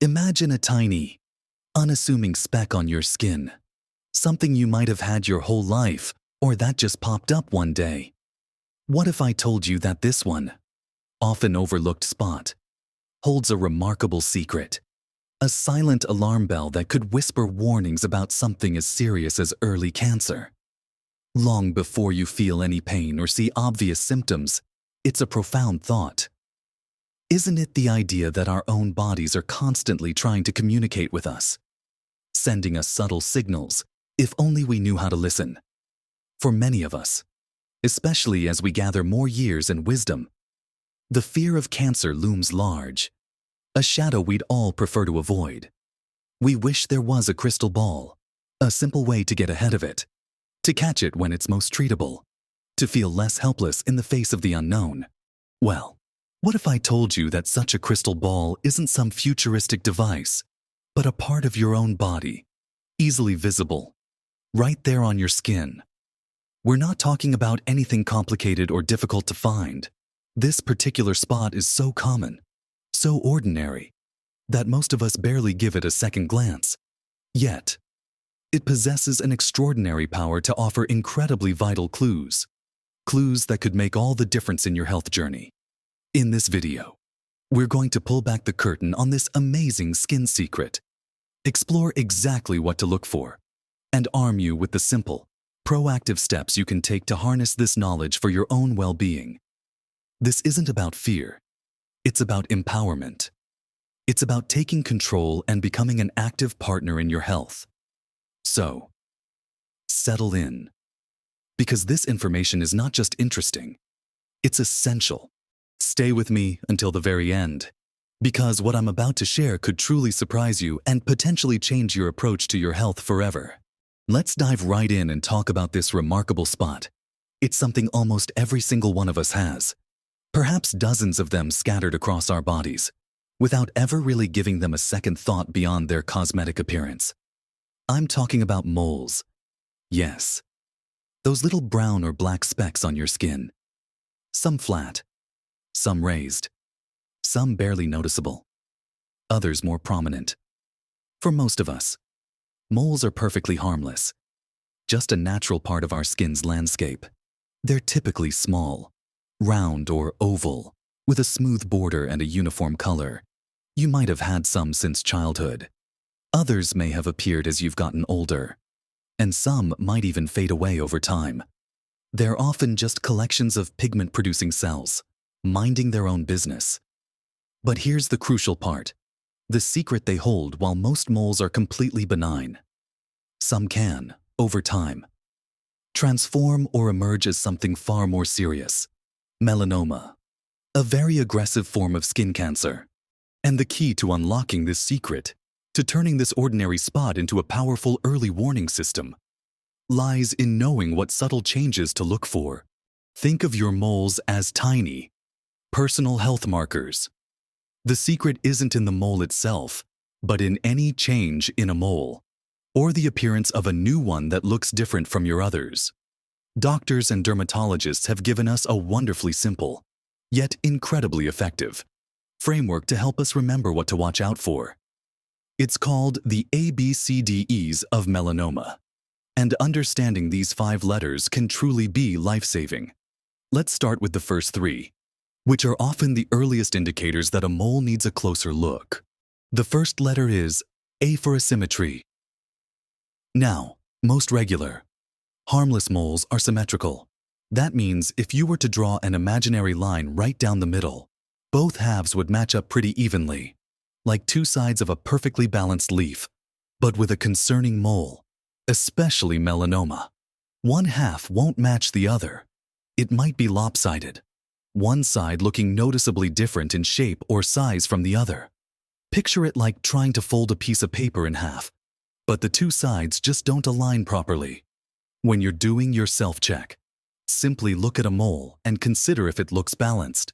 Imagine a tiny, unassuming speck on your skin, something you might have had your whole life, or that just popped up one day. What if I told you that this one, often overlooked spot, holds a remarkable secret? A silent alarm bell that could whisper warnings about something as serious as early cancer. Long before you feel any pain or see obvious symptoms, it's a profound thought. Isn't it the idea that our own bodies are constantly trying to communicate with us, sending us subtle signals, if only we knew how to listen? For many of us, especially as we gather more years and wisdom, the fear of cancer looms large, a shadow we'd all prefer to avoid. We wish there was a crystal ball, a simple way to get ahead of it, to catch it when it's most treatable, to feel less helpless in the face of the unknown. Well, what if I told you that such a crystal ball isn't some futuristic device, but a part of your own body, easily visible, right there on your skin? We're not talking about anything complicated or difficult to find. This particular spot is so common, so ordinary, that most of us barely give it a second glance. Yet, it possesses an extraordinary power to offer incredibly vital clues that could make all the difference in your health journey. In this video, we're going to pull back the curtain on this amazing skin secret, explore exactly what to look for, and arm you with the simple, proactive steps you can take to harness this knowledge for your own well-being. This isn't about fear. It's about empowerment. It's about taking control and becoming an active partner in your health. So, settle in. Because this information is not just interesting, it's essential. Stay with me until the very end, because what I'm about to share could truly surprise you and potentially change your approach to your health forever. Let's dive right in and talk about this remarkable spot. It's something almost every single one of us has, perhaps dozens of them scattered across our bodies, without ever really giving them a second thought beyond their cosmetic appearance. I'm talking about moles. Yes, those little brown or black specks on your skin. Some flat, some raised, some barely noticeable, others more prominent. For most of us, moles are perfectly harmless, just a natural part of our skin's landscape. They're typically small, round or oval, with a smooth border and a uniform color. You might have had some since childhood. Others may have appeared as you've gotten older, and some might even fade away over time. They're often just collections of pigment-producing cells, minding their own business. But here's the crucial part: the secret they hold. While most moles are completely benign, some can, over time, transform or emerge as something far more serious: melanoma, a very aggressive form of skin cancer. And the key to unlocking this secret, to turning this ordinary spot into a powerful early warning system, lies in knowing what subtle changes to look for. Think of your moles as tiny, personal health markers. The secret isn't in the mole itself, but in any change in a mole, or the appearance of a new one that looks different from your others. Doctors and dermatologists have given us a wonderfully simple, yet incredibly effective, framework to help us remember what to watch out for. It's called the ABCDEs of melanoma, and understanding these 5 letters can truly be life-saving. Let's start with the first 3, which are often the earliest indicators that a mole needs a closer look. The first letter is A for asymmetry. Now, most regular, harmless moles are symmetrical. That means if you were to draw an imaginary line right down the middle, both halves would match up pretty evenly, like 2 sides of a perfectly balanced leaf. But with a concerning mole, especially melanoma, one half won't match the other. It might be lopsided, one side looking noticeably different in shape or size from the other. Picture it like trying to fold a piece of paper in half, but the 2 sides just don't align properly. When you're doing your self-check, simply look at a mole and consider if it looks balanced.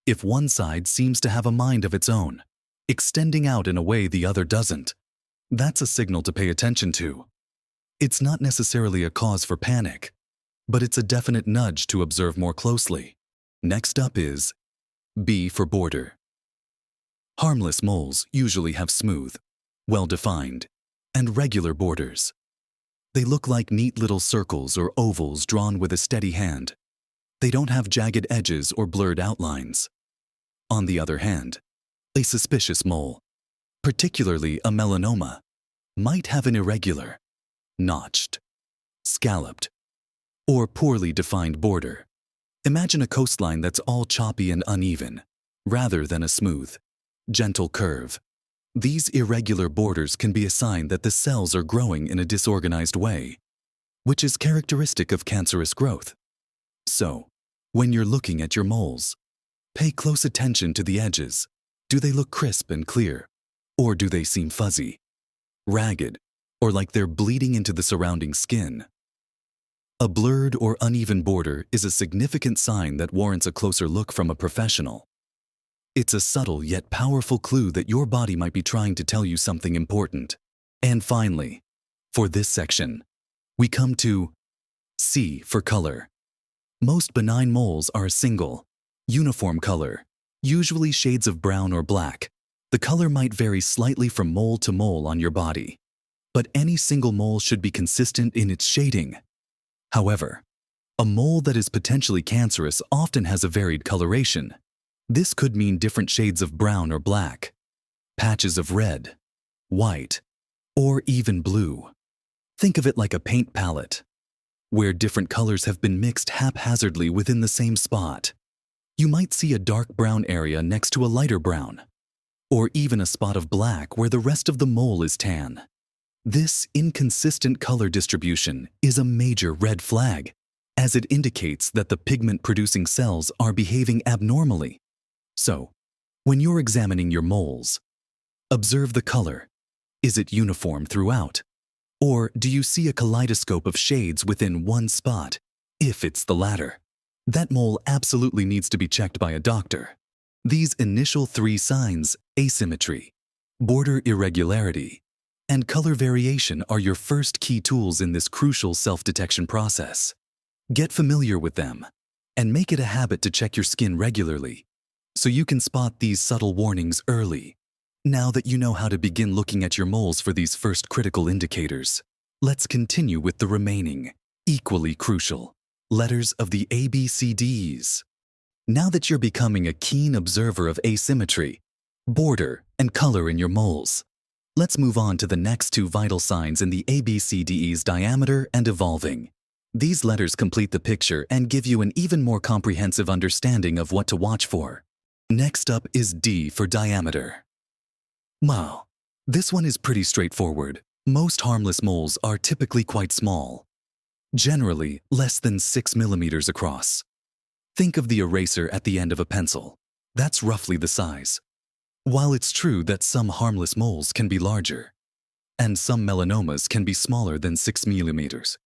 If one side seems to have a mind of its own, extending out in a way the other doesn't, that's a signal to pay attention to. It's not necessarily a cause for panic, but it's a definite nudge to observe more closely. Next up is B for border. Harmless moles usually have smooth, well-defined, and regular borders. They look like neat little circles or ovals drawn with a steady hand. They don't have jagged edges or blurred outlines. On the other hand, a suspicious mole, particularly a melanoma, might have an irregular, notched, scalloped, or poorly defined border. Imagine a coastline that's all choppy and uneven, rather than a smooth, gentle curve. These irregular borders can be a sign that the cells are growing in a disorganized way, which is characteristic of cancerous growth. So, when you're looking at your moles, pay close attention to the edges. Do they look crisp and clear? Or do they seem fuzzy, ragged, or like they're bleeding into the surrounding skin? A blurred or uneven border is a significant sign that warrants a closer look from a professional. It's a subtle yet powerful clue that your body might be trying to tell you something important. And finally, for this section, we come to C for color. Most benign moles are a single, uniform color, usually shades of brown or black. The color might vary slightly from mole to mole on your body, but any single mole should be consistent in its shading. However, a mole that is potentially cancerous often has a varied coloration. This could mean different shades of brown or black, patches of red, white, or even blue. Think of it like a paint palette, where different colors have been mixed haphazardly within the same spot. You might see a dark brown area next to a lighter brown, or even a spot of black where the rest of the mole is tan. This inconsistent color distribution is a major red flag, as it indicates that the pigment-producing cells are behaving abnormally. So, when you're examining your moles, observe the color. Is it uniform throughout? Or do you see a kaleidoscope of shades within one spot? If it's the latter, that mole absolutely needs to be checked by a doctor. These initial three signs, asymmetry, border irregularity, and color variation, are your first key tools in this crucial self-detection process. Get familiar with them, and make it a habit to check your skin regularly, so you can spot these subtle warnings early. Now that you know how to begin looking at your moles for these first critical indicators, let's continue with the remaining, equally crucial, letters of the ABCDs. Now that you're becoming a keen observer of asymmetry, border, and color in your moles, let's move on to the next two vital signs in the ABCDE's: diameter and evolving. These letters complete the picture and give you an even more comprehensive understanding of what to watch for. Next up is D for diameter. Wow, this one is pretty straightforward. Most harmless moles are typically quite small, generally less than 6 millimeters across. Think of the eraser at the end of a pencil. That's roughly the size. While it's true that some harmless moles can be larger, and some melanomas can be smaller than 6 millimeters,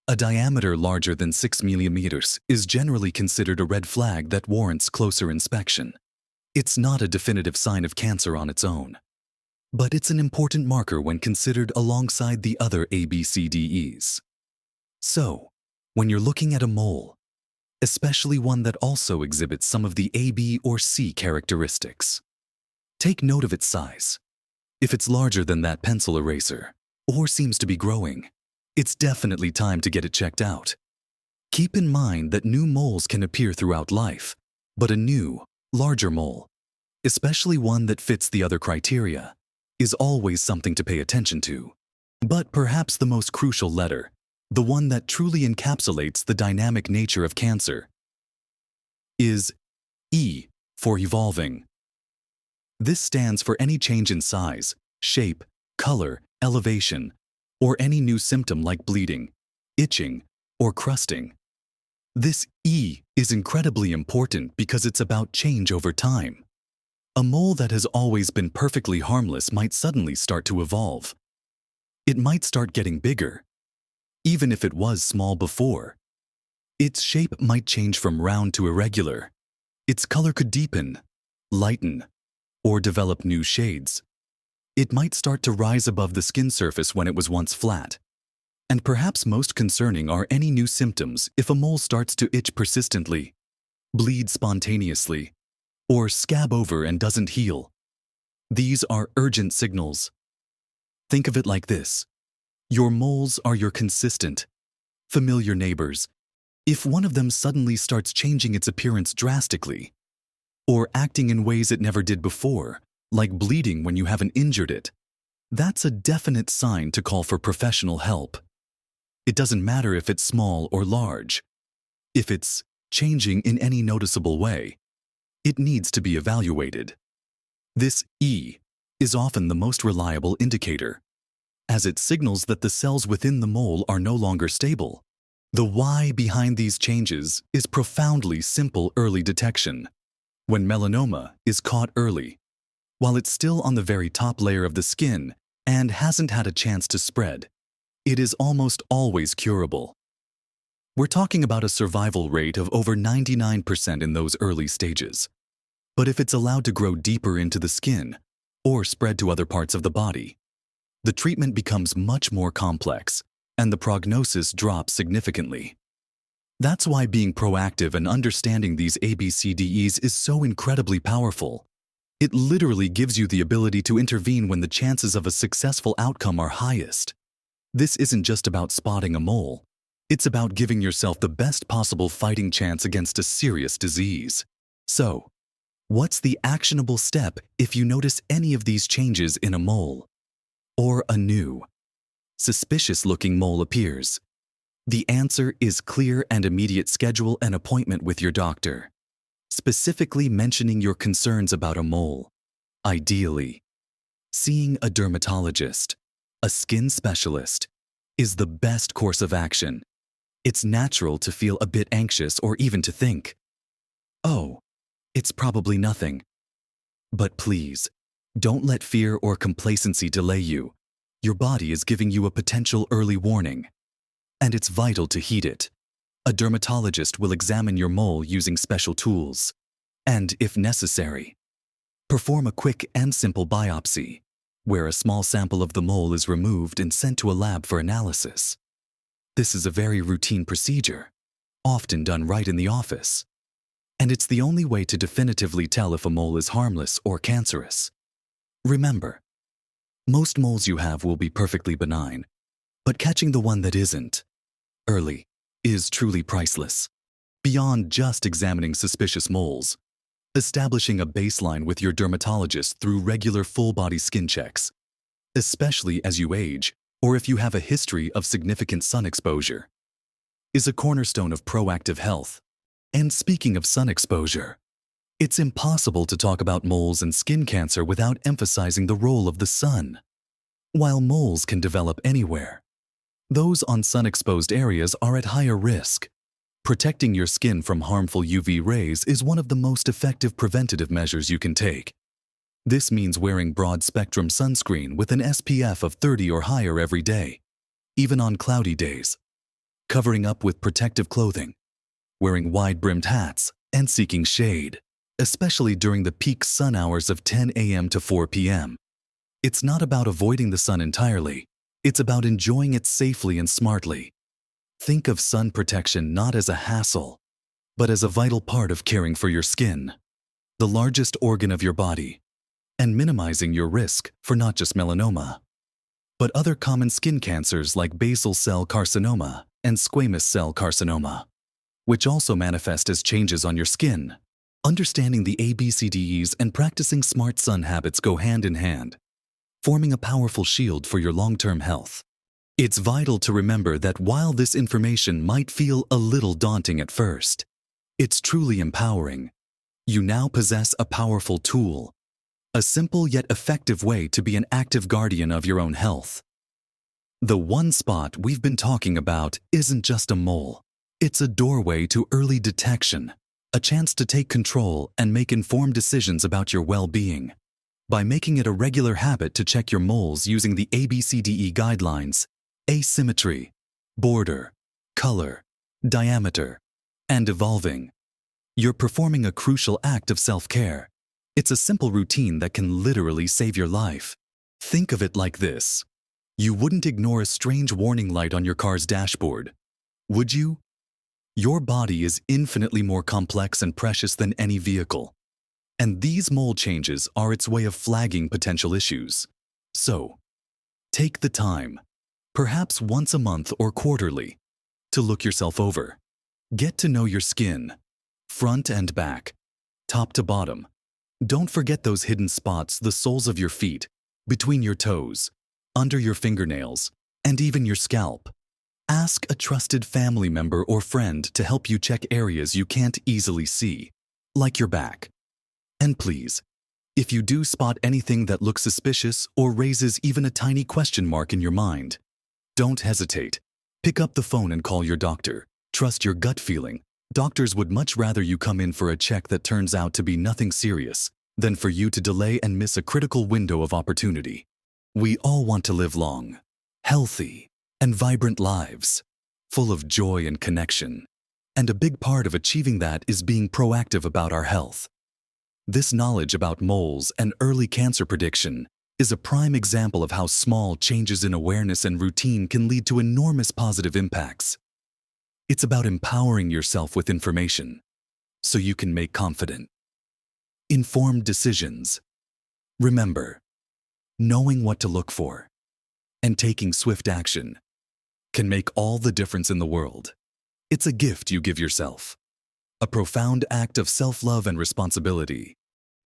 a diameter larger than 6 millimeters is generally considered a red flag that warrants closer inspection. It's not a definitive sign of cancer on its own, but it's an important marker when considered alongside the other ABCDEs. So, when you're looking at a mole, especially one that also exhibits some of the A, B, or C characteristics, take note of its size. If it's larger than that pencil eraser, or seems to be growing, it's definitely time to get it checked out. Keep in mind that new moles can appear throughout life, but a new, larger mole, especially one that fits the other criteria, is always something to pay attention to. But perhaps the most crucial letter, the one that truly encapsulates the dynamic nature of cancer, is E for evolving. This stands for any change in size, shape, color, elevation, or any new symptom like bleeding, itching, or crusting. This E is incredibly important because it's about change over time. A mole that has always been perfectly harmless might suddenly start to evolve. It might start getting bigger, even if it was small before. Its shape might change from round to irregular. Its color could deepen, lighten, or develop new shades. It might start to rise above the skin surface when it was once flat. And perhaps most concerning are any new symptoms if a mole starts to itch persistently, bleed spontaneously, or scab over and doesn't heal. These are urgent signals. Think of it like this. Your moles are your consistent, familiar neighbors. If one of them suddenly starts changing its appearance drastically, or acting in ways it never did before, like bleeding when you haven't injured it, that's a definite sign to call for professional help. It doesn't matter if it's small or large. If it's changing in any noticeable way, it needs to be evaluated. This E is often the most reliable indicator, as it signals that the cells within the mole are no longer stable. The why behind these changes is profoundly simple: early detection. When melanoma is caught early, while it's still on the very top layer of the skin and hasn't had a chance to spread, it is almost always curable. We're talking about a survival rate of over 99% in those early stages. But if it's allowed to grow deeper into the skin or spread to other parts of the body, the treatment becomes much more complex and the prognosis drops significantly. That's why being proactive and understanding these ABCDEs is so incredibly powerful. It literally gives you the ability to intervene when the chances of a successful outcome are highest. This isn't just about spotting a mole. It's about giving yourself the best possible fighting chance against a serious disease. So, what's the actionable step if you notice any of these changes in a mole? Or a new, suspicious-looking mole appears? The answer is clear and immediate: schedule an appointment with your doctor, specifically mentioning your concerns about a mole. Ideally, seeing a dermatologist, a skin specialist, is the best course of action. It's natural to feel a bit anxious or even to think, oh, it's probably nothing. But please, don't let fear or complacency delay you. Your body is giving you a potential early warning, and it's vital to heed it. A dermatologist will examine your mole using special tools, and, if necessary, perform a quick and simple biopsy, where a small sample of the mole is removed and sent to a lab for analysis. This is a very routine procedure, often done right in the office, and it's the only way to definitively tell if a mole is harmless or cancerous. Remember, most moles you have will be perfectly benign, but catching the one that isn't, early, is truly priceless. Beyond just examining suspicious moles, establishing a baseline with your dermatologist through regular full-body skin checks, especially as you age or if you have a history of significant sun exposure, is a cornerstone of proactive health. And speaking of sun exposure, it's impossible to talk about moles and skin cancer without emphasizing the role of the sun. While moles can develop anywhere, those on sun-exposed areas are at higher risk. Protecting your skin from harmful UV rays is one of the most effective preventative measures you can take. This means wearing broad-spectrum sunscreen with an SPF of 30 or higher every day, even on cloudy days, covering up with protective clothing, wearing wide-brimmed hats, and seeking shade, especially during the peak sun hours of 10 a.m. to 4 p.m. It's not about avoiding the sun entirely. It's about enjoying it safely and smartly. Think of sun protection not as a hassle, but as a vital part of caring for your skin, the largest organ of your body, and minimizing your risk for not just melanoma, but other common skin cancers like basal cell carcinoma and squamous cell carcinoma, which also manifest as changes on your skin. Understanding the ABCDEs and practicing smart sun habits go hand in hand, forming a powerful shield for your long-term health. It's vital to remember that while this information might feel a little daunting at first, it's truly empowering. You now possess a powerful tool, a simple yet effective way to be an active guardian of your own health. The one spot we've been talking about isn't just a mole. It's a doorway to early detection, a chance to take control and make informed decisions about your well-being. By making it a regular habit to check your moles using the ABCDE guidelines: asymmetry, border, color, diameter, and evolving, you're performing a crucial act of self-care. It's a simple routine that can literally save your life. Think of it like this. You wouldn't ignore a strange warning light on your car's dashboard, would you? Your body is infinitely more complex and precious than any vehicle, And these mole changes are its way of flagging potential issues. So, take the time, perhaps once a month or quarterly, to look yourself over. Get to know your skin, front and back, top to bottom. Don't forget those hidden spots, the soles of your feet, between your toes, under your fingernails, and even your scalp. Ask a trusted family member or friend to help you check areas you can't easily see, like your back. And please, if you do spot anything that looks suspicious or raises even a tiny question mark in your mind, don't hesitate. Pick up the phone and call your doctor. Trust your gut feeling. Doctors would much rather you come in for a check that turns out to be nothing serious than for you to delay and miss a critical window of opportunity. We all want to live long, healthy, and vibrant lives, full of joy and connection. And a big part of achieving that is being proactive about our health. This knowledge about moles and early cancer prediction is a prime example of how small changes in awareness and routine can lead to enormous positive impacts. It's about empowering yourself with information so you can make confident, informed decisions. Remember, knowing what to look for and taking swift action can make all the difference in the world. It's a gift you give yourself, a profound act of self-love and responsibility.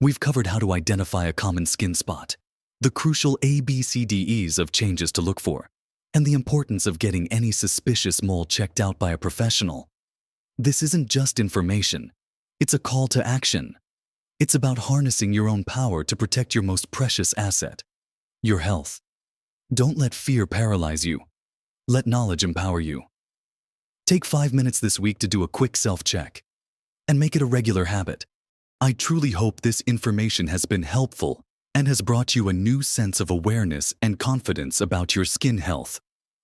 We've covered how to identify a common skin spot, the crucial ABCDEs of changes to look for, and the importance of getting any suspicious mole checked out by a professional. This isn't just information, it's a call to action. It's about harnessing your own power to protect your most precious asset, your health. Don't let fear paralyze you. Let knowledge empower you. Take 5 minutes this week to do a quick self-check and make it a regular habit. I truly hope this information has been helpful and has brought you a new sense of awareness and confidence about your skin health.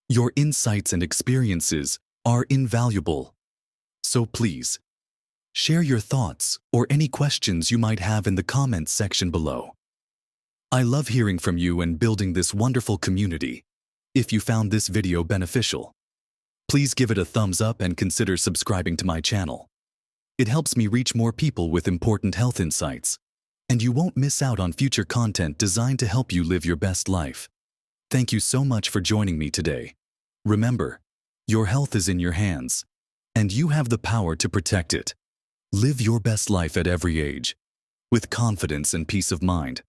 Your insights and experiences are invaluable. So please, share your thoughts or any questions you might have in the comments section below. I love hearing from you and building this wonderful community. If you found this video beneficial, please give it a thumbs up and consider subscribing to my channel. It helps me reach more people with important health insights, and you won't miss out on future content designed to help you live your best life. Thank you so much for joining me today. Remember, your health is in your hands, and you have the power to protect it. Live your best life at every age, with confidence and peace of mind.